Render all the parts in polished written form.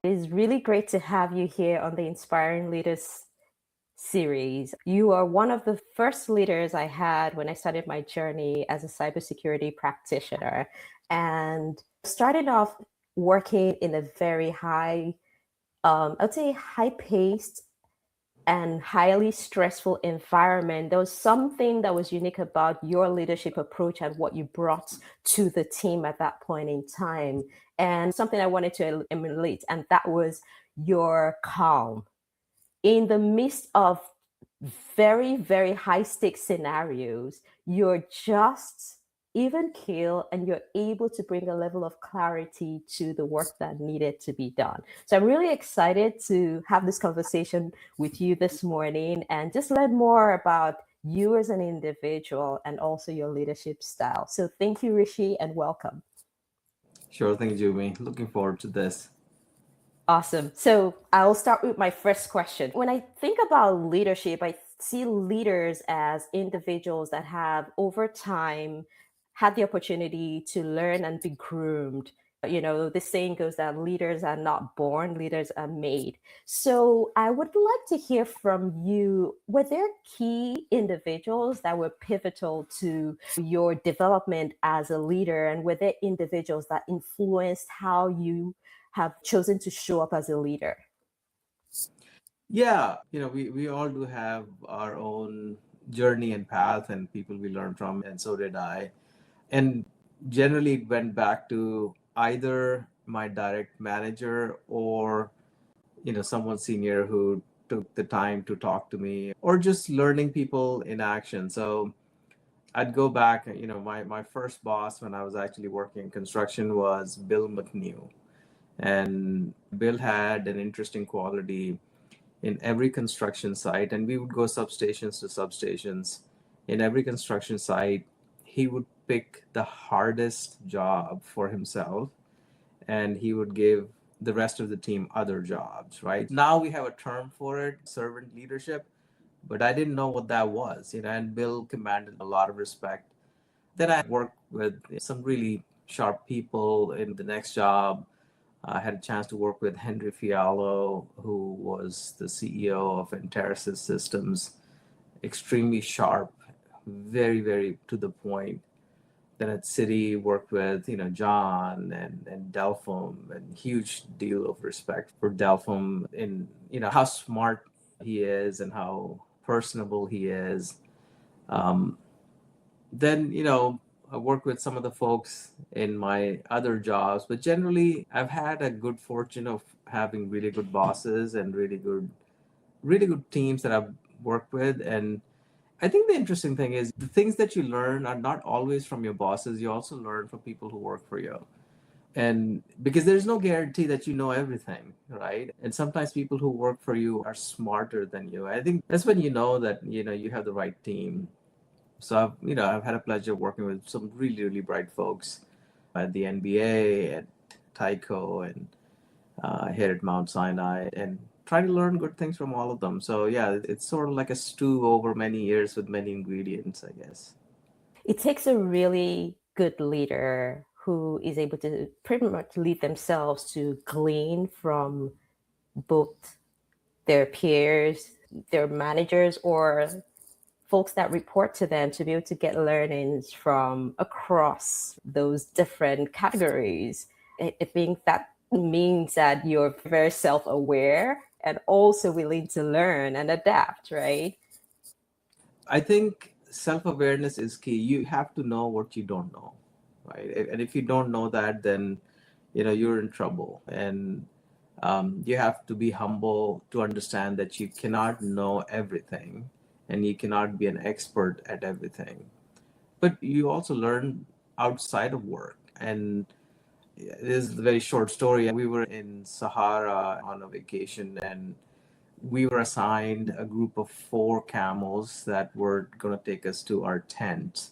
It is really great to have you here on the Inspiring Leaders series. You are one of the first leaders I had when I started my journey as a cybersecurity practitioner and started off working in a very I'd say high paced and highly stressful environment. There was something that was unique about your leadership approach and what you brought to the team at that point in time. And something I wanted to emulate, and that was your calm in the midst of very, very high stakes scenarios. You're just even keel and you're able to bring a level of clarity to the work that needed to be done. So I'm really excited to have this conversation with you this morning and just learn more about you as an individual and also your leadership style. So thank you, Rishi, and welcome. Sure thing, Jumi. Looking forward to this. Awesome. So I'll start with my first question. When I think about leadership, I see leaders as individuals that have over time had the opportunity to learn and be groomed. You know, the saying goes that leaders are not born, leaders are made. So I would like to hear from you. Were there key individuals that were pivotal to your development as a leader? And were there individuals that influenced how you have chosen to show up as a leader? Yeah, we all do have our own journey and path and people we learn from, and so did I. And generally, it went back to either my direct manager or, someone senior who took the time to talk to me, or just learning people in action. So I'd go back, my first boss when I was actually working in construction was Bill McNew. And Bill had an interesting quality in every construction site, and we would go substations to substations. In every construction site, he would pick the hardest job for himself, and he would give the rest of the team other jobs, right? Now we have a term for it, servant leadership, but I didn't know what that was, and Bill commanded a lot of respect. Then I worked with some really sharp people in the next job. I had a chance to work with Henry Fiallo, who was the CEO of Enterasys Systems, extremely sharp, very, very to the point. Then at Citi, worked with John and Delphum, and huge deal of respect for Delphum in how smart he is and how personable he is. Um, then I work with some of the folks in my other jobs, but generally I've had a good fortune of having really good bosses and really good teams that I've worked with. And I think the interesting thing is the things that you learn are not always from your bosses. You also learn from people who work for you. And because there's no guarantee that you know everything, right? And sometimes people who work for you are smarter than you. I think that's when you know that you have the right team. So I've had a pleasure working with some really, really bright folks at the NBA, at Tyco, and here at Mount Sinai, and try to learn good things from all of them. So yeah, it's sort of like a stew over many years with many ingredients, I guess. It takes a really good leader who is able to pretty much lead themselves to glean from both their peers, their managers, or folks that report to them to be able to get learnings from across those different categories. I think that means that you're very self aware and also willing to learn and adapt, right? I think self-awareness is key. You have to know what you don't know, right? And if you don't know that, then you're in trouble. And you have to be humble to understand that you cannot know everything, and you cannot be an expert at everything. But you also learn outside of work. And this is a very short story. We were in Sahara on a vacation, and we were assigned a group of 4 camels that were going to take us to our tent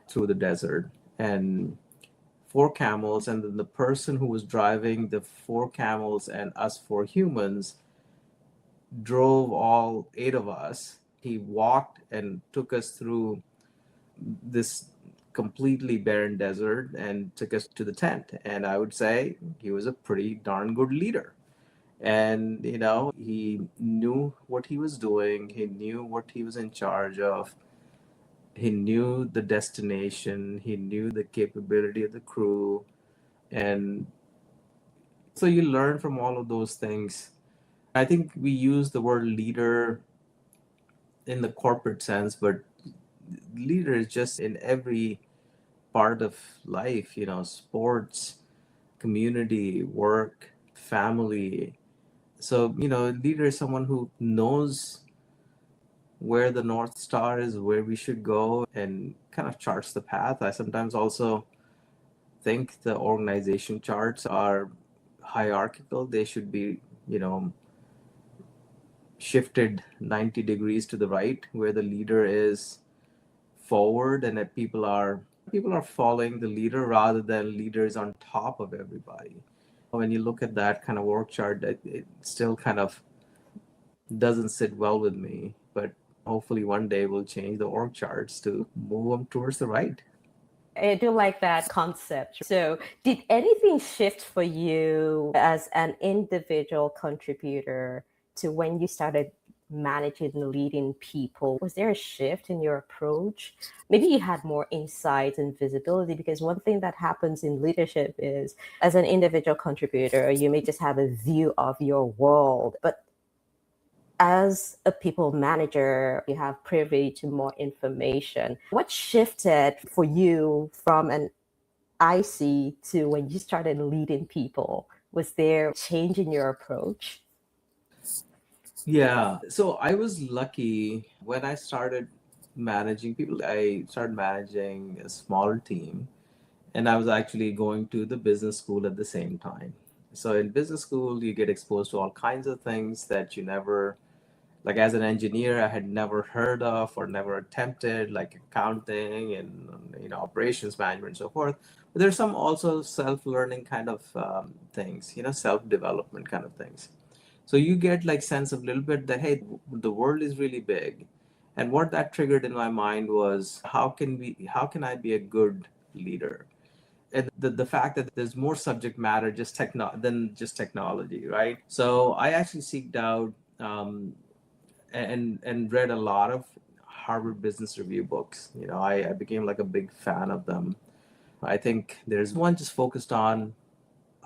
through the desert. And 4 camels, and then the person who was driving the 4 camels and us 4 humans drove all 8 of us. He walked and took us through this completely barren desert and took us to the tent. And I would say he was a pretty darn good leader. And he knew what he was doing, he knew what he was in charge of, he knew the destination, he knew the capability of the crew. And so you learn from all of those things. I think we use the word leader in the corporate sense, but leader is just in every part of life, sports, community, work, family. So, leader is someone who knows where the North Star is, where we should go, and kind of charts the path. I sometimes also think the organization charts are hierarchical. They should be, you know, shifted 90 degrees to the right, where the leader is forward and that people are following the leader rather than leaders on top of everybody. When you look at that kind of org chart, it still kind of doesn't sit well with me. But hopefully one day we'll change the org charts to move them towards the right. I do like that concept. So, did anything shift for you as an individual contributor to when you started managing and leading people? Was there a shift in your approach? Maybe you had more insight and visibility, because one thing that happens in leadership is, as an individual contributor, you may just have a view of your world, but as a people manager, you have privy to more information. What shifted for you from an IC to when you started leading people? Was there change in your approach? Yeah. So I was lucky when I started managing people. I started managing a small team, and I was actually going to the business school at the same time. So in business school, you get exposed to all kinds of things that you never, like as an engineer, I had never heard of or never attempted, like accounting and operations management and so forth. But there's some also self-learning kind of things, self-development kind of things. So you get like sense of a little bit that hey, the world is really big, and what that triggered in my mind was how can I be a good leader? And the fact that there's more subject matter than just technology, right? So I actually seeked out and read a lot of Harvard Business Review books. I became like a big fan of them. I think there's one just focused on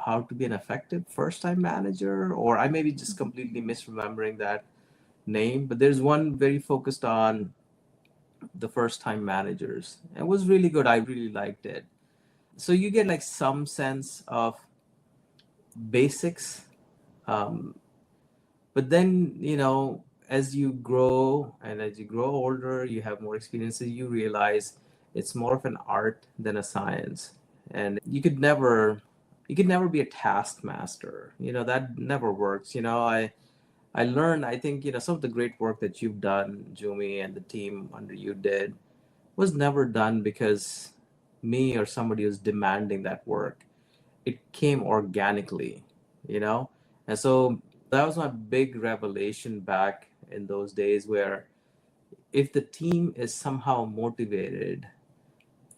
how to be an effective first time manager, or I may be just completely misremembering that name, but there's one very focused on the first time managers. It was really good. I really liked it. So you get like some sense of basics. Um, but then, as you grow and as you grow older, you have more experiences, you realize it's more of an art than a science. And you could never be a taskmaster. That never works. I learned, I think, some of the great work that you've done, Jumi, and the team under you did was never done because me or somebody was demanding that work. It came organically, you know? And so that was my big revelation back in those days, where if the team is somehow motivated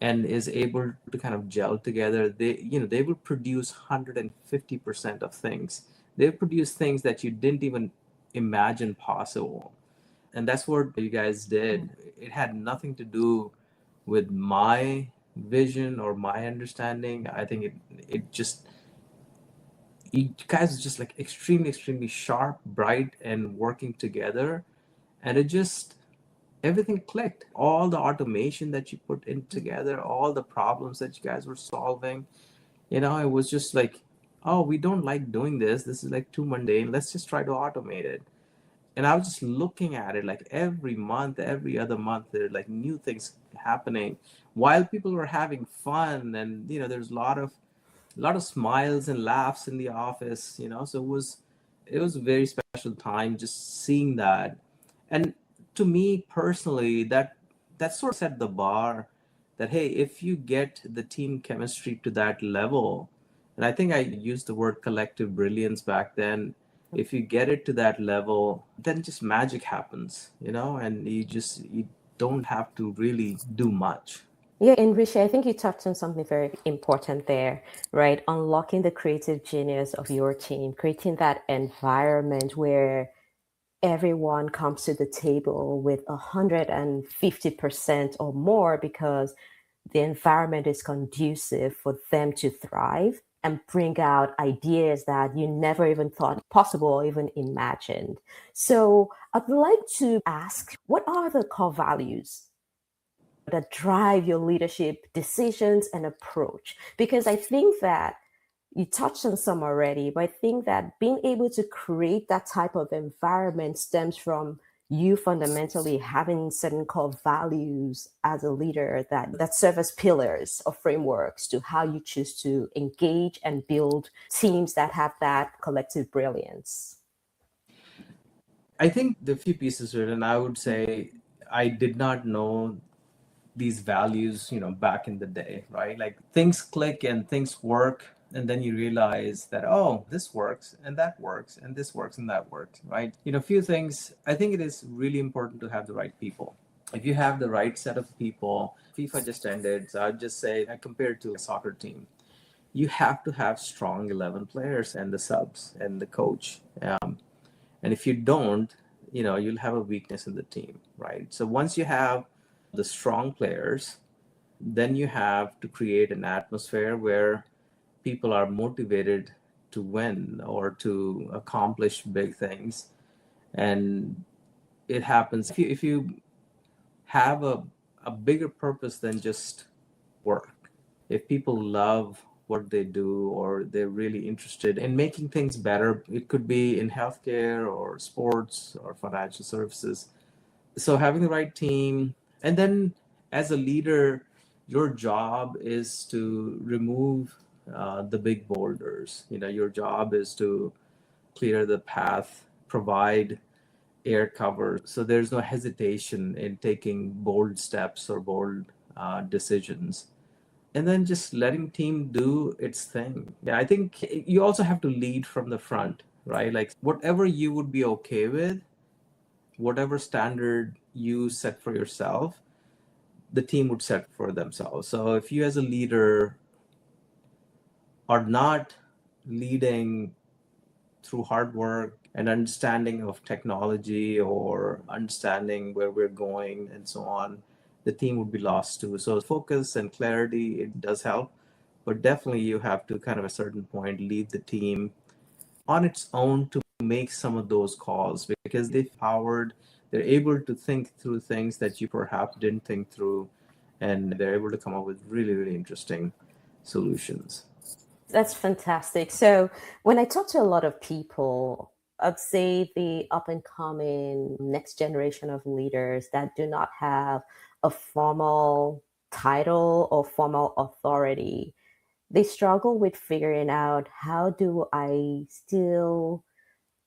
and is able to kind of gel together, they will produce 150% of things. They produce things that you didn't even imagine possible. And that's what you guys did. It had nothing to do with my vision or my understanding. I think it just you guys are just like extremely, extremely sharp, bright, and working together. And it just everything clicked. All the automation that you put in together, all the problems that you guys were solving, it was just like, oh, we don't like doing this. This is like too mundane. Let's just try to automate it. And I was just looking at it like every month, every other month, there are like new things happening while people were having fun. And, there's a lot of smiles and laughs in the office, so it was a very special time just seeing that. And to me personally, that sort of set the bar that hey, if you get the team chemistry to that level, and I think I used the word collective brilliance back then, if you get it to that level, then just magic happens, and you don't have to really do much. Yeah, and Rishi, I think you touched on something very important there, right? Unlocking the creative genius of your team, creating that environment where everyone comes to the table with 150% or more because the environment is conducive for them to thrive and bring out ideas that you never even thought possible or even imagined. So I'd like to ask, what are the core values that drive your leadership decisions and approach? Because I think that you touched on some already, but I think that being able to create that type of environment stems from you fundamentally having certain core values as a leader that serve as pillars or frameworks to how you choose to engage and build teams that have that collective brilliance. I think the few pieces to it, and I would say I did not know these values, back in the day, right? Like things click and things work, and then you realize that, oh, this works and that works and this works and that works, right? Few things. I think it is really important to have the right people. If you have the right set of people, FIFA just ended, so I'd just say, I compare it to a soccer team. You have to have strong 11 players and the subs and the coach. And if you don't, you'll have a weakness in the team, right? So once you have the strong players, then you have to create an atmosphere where people are motivated to win or to accomplish big things. And it happens if you have a bigger purpose than just work. If people love what they do or they're really interested in making things better, it could be in healthcare or sports or financial services. So having the right team, and then as a leader, your job is to remove the big boulders. Your job is to clear the path, provide air cover, so there's no hesitation in taking bold steps or bold decisions, and then just letting team do its thing. Yeah, I think you also have to lead from the front, right? Like whatever you would be okay with, whatever standard you set for yourself, the team would set for themselves. So if you as a leader are not leading through hard work and understanding of technology or understanding where we're going and so on, the team would be lost too. So focus and clarity, it does help, but definitely you have to kind of a certain point leave the team on its own to make some of those calls because they've powered, they're able to think through things that you perhaps didn't think through, and they're able to come up with really, really interesting solutions. That's fantastic. So, when I talk to a lot of people, I'd say the up and coming next generation of leaders that do not have a formal title or formal authority, they struggle with figuring out how do I still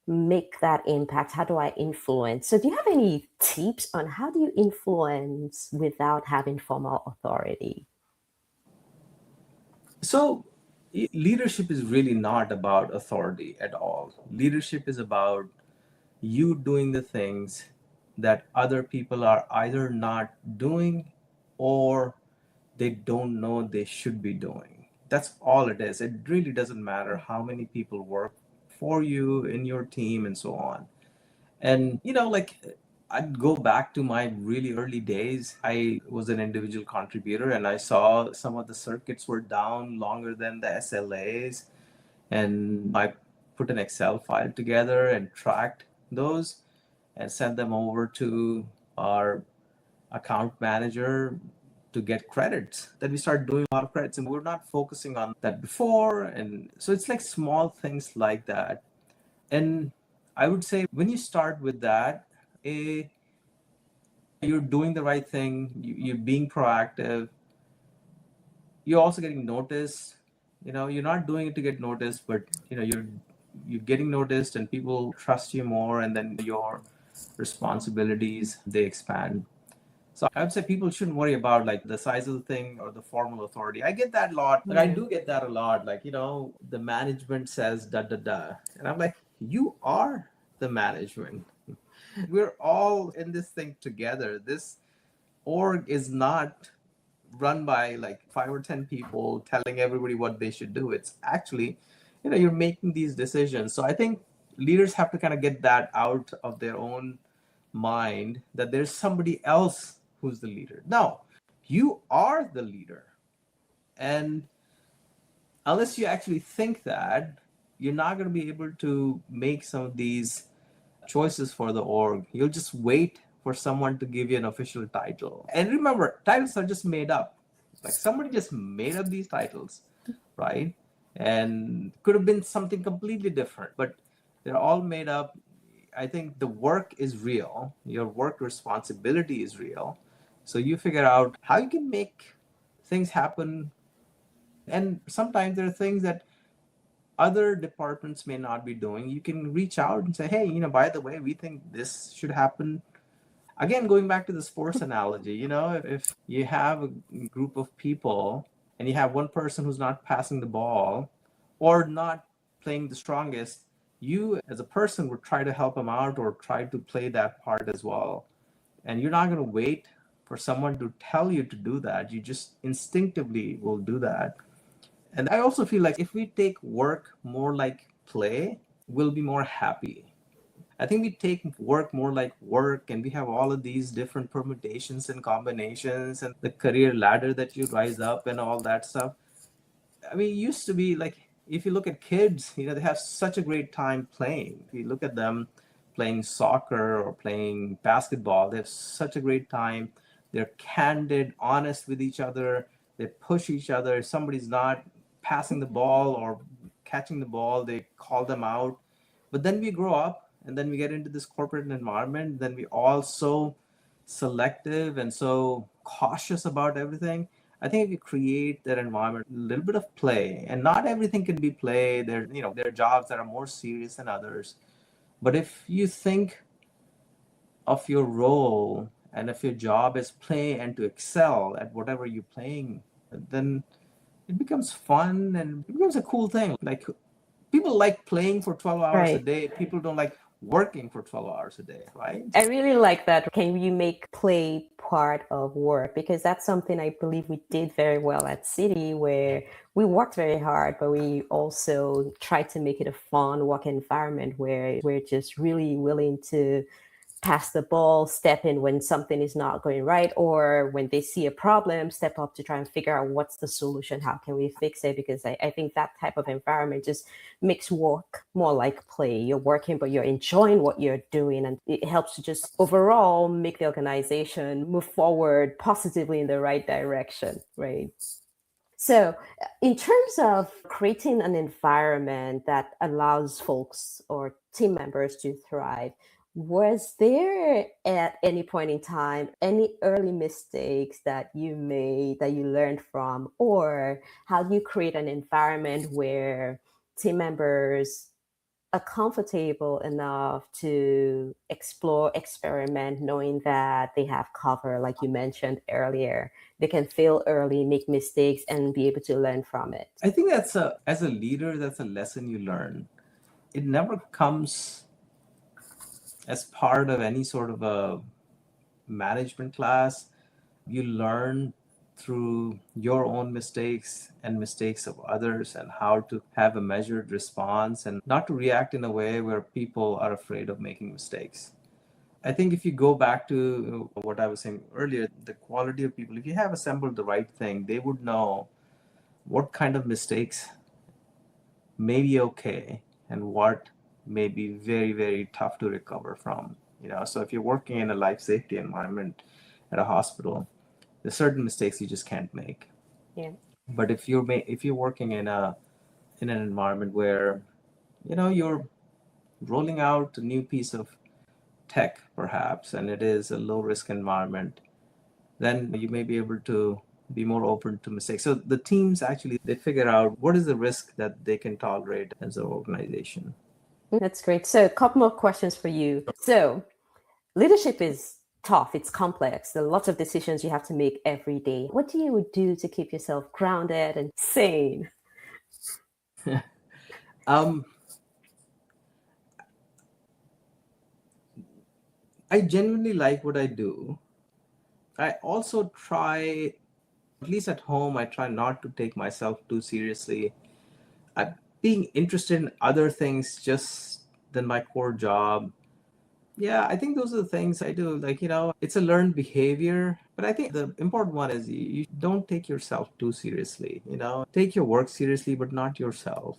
make that impact? How do I influence? So, do you have any tips on how do you influence without having formal authority? So, leadership is really not about authority at all. Leadership is about you doing the things that other people are either not doing or they don't know they should be doing. That's all it is. It really doesn't matter how many people work for you in your team and so on. And, like I'd go back to my really early days. I was an individual contributor and I saw some of the circuits were down longer than the SLAs. And I put an Excel file together and tracked those and sent them over to our account manager to get credits. Then we started doing a lot of credits and we are not focusing on that before. And so it's like small things like that. And I would say when you start with that, you're doing the right thing, you're being proactive, you're also getting noticed. You're not doing it to get noticed, but you're getting noticed and people trust you more, and then your responsibilities they expand. So I would say people shouldn't worry about like the size of the thing or the formal authority. I get that a lot. Like I Yeah. do get that a lot. Like, the management says da da da. And I'm like, you are the management. We're all in this thing together. This org is not run by like 5 or 10 people telling everybody what they should do. It's actually, you're making these decisions. So I think leaders have to kind of get that out of their own mind, that there's somebody else who's the leader. No, you are the leader. And unless you actually think that, you're not going to be able to make some of these choices for the org. You'll just wait for someone to give you an official title. And remember, titles are just made up. Like somebody just made up these titles, right? And could have been something completely different, but they're all made up. I think the work is real. Your work responsibility is real. So you figure out how you can make things happen. And sometimes there are things that other departments may not be doing. You can reach out and say, hey, by the way, we think this should happen. Again, going back to the sports analogy, if you have a group of people and you have one person who's not passing the ball or not playing the strongest, you as a person would try to help them out or try to play that part as well. And you're not going to wait for someone to tell you to do that. You just instinctively will do that. And I also feel like if we take work more like play, we'll be more happy. I think we take work more like work, and we have all of these different permutations and combinations and the career ladder that you rise up and all that stuff. I mean, it used to be like, if you look at kids, they have such a great time playing. If you look at them playing soccer or playing basketball, they have such a great time. They're candid, honest with each other. They push each other. If somebody's not passing the ball or catching the ball, they call them out. But then we grow up and then we get into this corporate environment. Then we all so selective and so cautious about everything. I think if you create that environment, a little bit of play, and not everything can be play. There are jobs that are more serious than others. But if you think of your role and if your job is play and to excel at whatever you're playing, then it becomes fun and it becomes a cool thing. Like people like playing for 12 hours a Right. day. People don't like working for 12 hours a day, right? I really like that. Can you make play part of work? Because that's something I believe we did very well at City, where we worked very hard, but we also tried to make it a fun work environment where we're just really willing to pass the ball, step in when something is not going right, or when they see a problem, step up to try and figure out what's the solution, how can we fix it? Because I think that type of environment just makes work more like play. You're working, but you're enjoying what you're doing, and it helps to just overall make the organization move forward positively in the right direction, right? So, in terms of creating an environment that allows folks or team members to thrive, was there at any point in time any early mistakes that you made that you learned from, or how do you create an environment where team members are comfortable enough to explore, experiment, knowing that they have cover, like you mentioned earlier? They can fail early, make mistakes, and be able to learn from it. I think as a leader, that's a lesson you learn. It never comes as part of any sort of a management class. You learn through your own mistakes and mistakes of others, and how to have a measured response and not to react in a way where people are afraid of making mistakes. I think if you go back to what I was saying earlier, the quality of people, if you have assembled the right thing, they would know what kind of mistakes may be okay and what may be very, very tough to recover from. So if you're working in a life safety environment at a hospital, there's certain mistakes you just can't make. Yeah. But if you're working in an environment where you're rolling out a new piece of tech perhaps, and it is a low risk environment, then you may be able to be more open to mistakes. So the teams actually, they figure out what is the risk that they can tolerate as an organization. That's great. So, a couple more questions for you. So, leadership is tough, it's complex. There are lots of decisions you have to make every day. What do you do to keep yourself grounded and sane? um, I genuinely like what I do. I also try At least at home, I try not to take myself too seriously. Being interested in other things just than my core job. Yeah, I think those are the things I do. Like, it's a learned behavior. But I think the important one is you don't take yourself too seriously. Take your work seriously, but not yourself.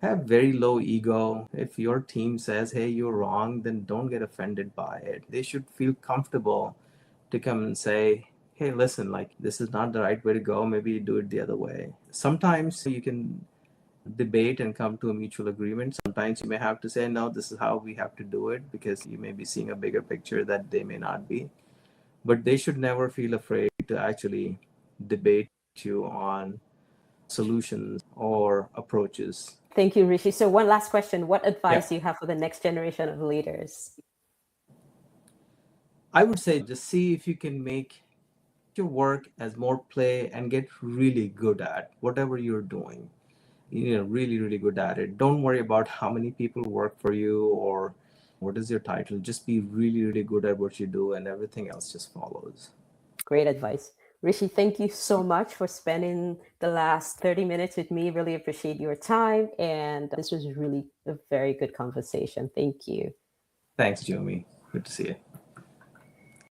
Have very low ego. If your team says, hey, you're wrong, then don't get offended by it. They should feel comfortable to come and say, hey, listen, like, this is not the right way to go. Maybe do it the other way. Sometimes you can debate and come to a mutual agreement. Sometimes you may have to say, no, this is how we have to do it, because you may be seeing a bigger picture that they may not be. But they should never feel afraid to actually debate you on solutions or approaches. Thank you, Rishi. So one last question. What Yeah, advice do you have for the next generation of leaders? I would say just see if you can make your work as more play and get really good at whatever you're doing. Really, really good at it. Don't worry about how many people work for you or what is your title. Just be really, really good at what you do, and everything else just follows. Great advice. Rishi, thank you so much for spending the last 30 minutes with me. Really appreciate your time. And this was really a very good conversation. Thank you. Thanks, Jomi. Good to see you.